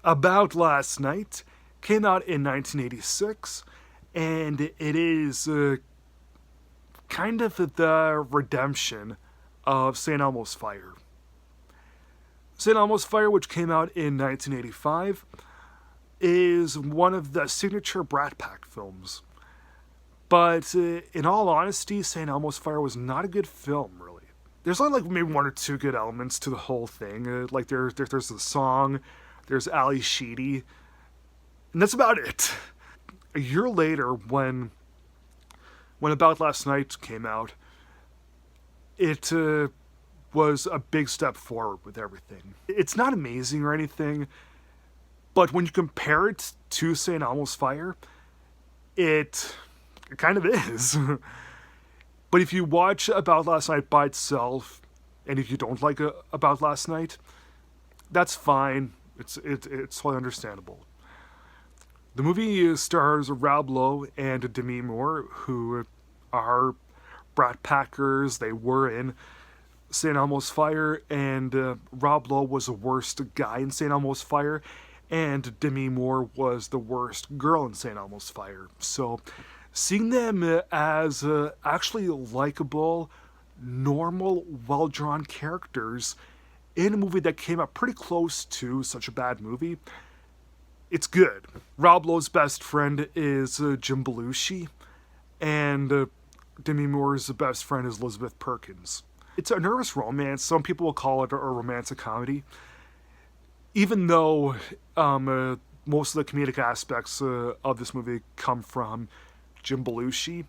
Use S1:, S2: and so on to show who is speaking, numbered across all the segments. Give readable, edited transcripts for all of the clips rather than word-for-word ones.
S1: About Last Night came out in 1986, and it is kind of the redemption of St. Elmo's Fire. St. Elmo's Fire, which came out in 1985, is one of the signature Brat Pack films. But in all honesty, St. Elmo's Fire was not a good film, really. There's only like maybe one or two good elements to the whole thing. Like there's the song, there's Ali Sheedy, and that's about it. A year later, when About Last Night came out, it was a big step forward with everything. It's not amazing or anything, but when you compare it to St. Elmo's Fire, it kind of is. But if you watch About Last Night by itself, and if you don't like About Last Night, that's fine. It's totally understandable. The movie stars Rob Lowe and Demi Moore, who are Brat Packers. They were in St. Elmo's Fire, and Rob Lowe was the worst guy in St. Elmo's Fire, and Demi Moore was the worst girl in St. Elmo's Fire. So seeing them as actually likable, normal, well-drawn characters in a movie that came out pretty close to such a bad movie, it's good. Rob Lowe's best friend is Jim Belushi, and Demi Moore's best friend is Elizabeth Perkins. It's a nervous romance. Some people will call it a romantic comedy. Even though most of the comedic aspects of this movie come from Jim Belushi,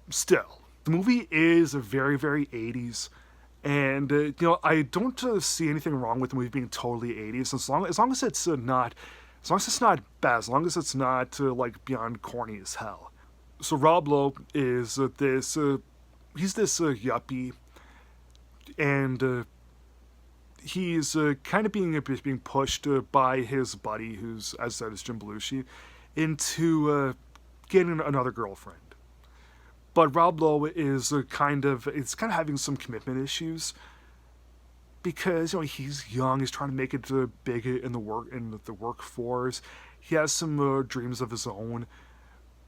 S1: still, the movie is very, very 80s. And, I don't see anything wrong with the movie being totally 80s, as long as it's not, as long as it's not bad, as long as it's not, like, beyond corny as hell. So Rob Lowe is he's this yuppie, and he's kind of being pushed by his buddy, who's, as I said, is Jim Belushi, into getting another girlfriend. But Rob Lowe is kind of having some commitment issues because he's young, he's trying to make it big in the workforce. He has some dreams of his own,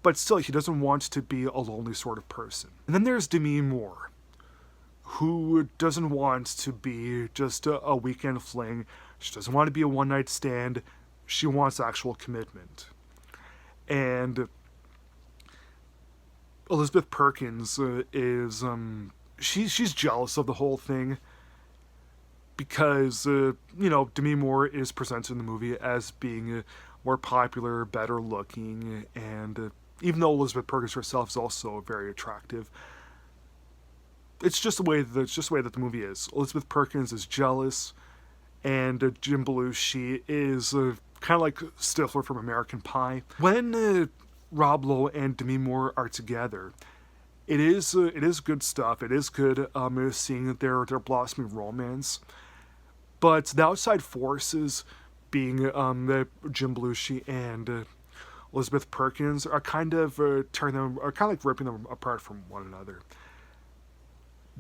S1: but still he doesn't want to be a lonely sort of person. And then there's Demi Moore, who doesn't want to be just a weekend fling. She doesn't want to be a one night stand. She wants actual commitment. And Elizabeth Perkins is she's jealous of the whole thing because Demi Moore is presented in the movie as being more popular, better looking, and even though Elizabeth Perkins herself is also very attractive, it's just the way that the movie is. Elizabeth Perkins is jealous, and Jim Belushi is kind of like Stifler from American Pie. When Rob Lowe and Demi Moore are together, it is good stuff. It is good seeing their blossoming romance, but the outside forces, being Jim Belushi and Elizabeth Perkins, are kind of like ripping them apart from one another.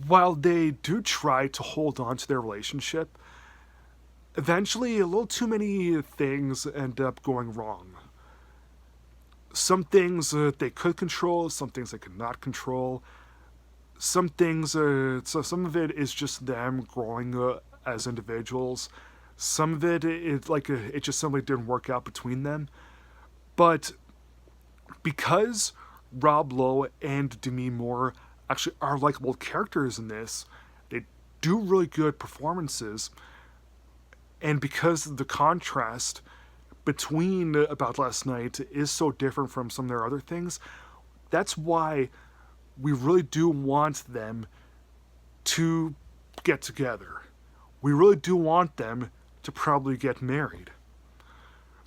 S1: While they do try to hold on to their relationship, eventually a little too many things end up going wrong. Some things they could control, some things they could not control. Some things, so some of it is just them growing as individuals. Some of it just simply didn't work out between them. But because Rob Lowe and Demi Moore actually are likable characters in this, they do really good performances, and because the contrast between About Last Night is so different from some of their other things, that's why we really do want them to get together. We really do want them to probably get married.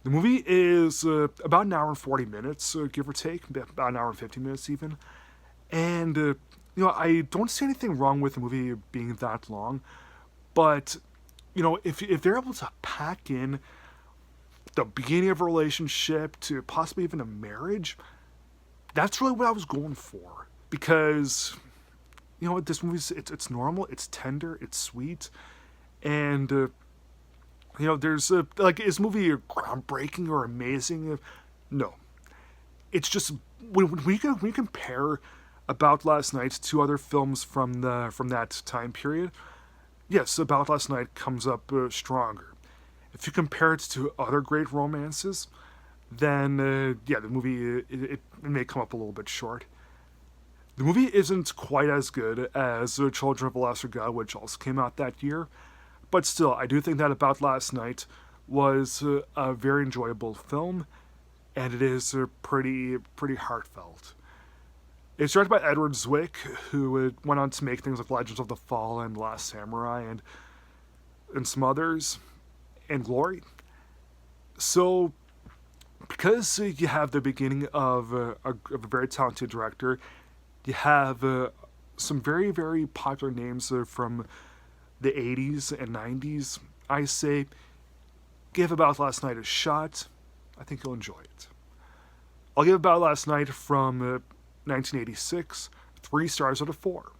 S1: The movie is about an hour and 40 minutes, give or take, about an hour and 50 minutes even. And, I don't see anything wrong with the movie being that long, but, if they're able to pack in the beginning of a relationship to possibly even a marriage, that's really what I was going for. Because, this movie's, it's normal, it's tender, it's sweet, and, There's like, is movie groundbreaking or amazing? No, it's just when we compare About Last Night to other films from that time period. Yes, About Last Night comes up stronger. If you compare it to other great romances, then yeah, the movie it may come up a little bit short. The movie isn't quite as good as Children of a Lesser God, which also came out that year, but still, I do think that About Last Night was a very enjoyable film, and it is pretty heartfelt. It's directed by Edward Zwick, who went on to make things like Legends of the Fall and Last Samurai and some others, and Glory. So, because you have the beginning of a very talented director, you have some very popular names from the 80s and 90s. I say give About Last Night a shot. I think you'll enjoy it. I'll give About Last Night from 1986 3 stars out of 4.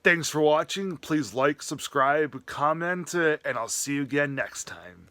S1: Thanks for watching. Please like, subscribe, comment, and I'll see you again next time.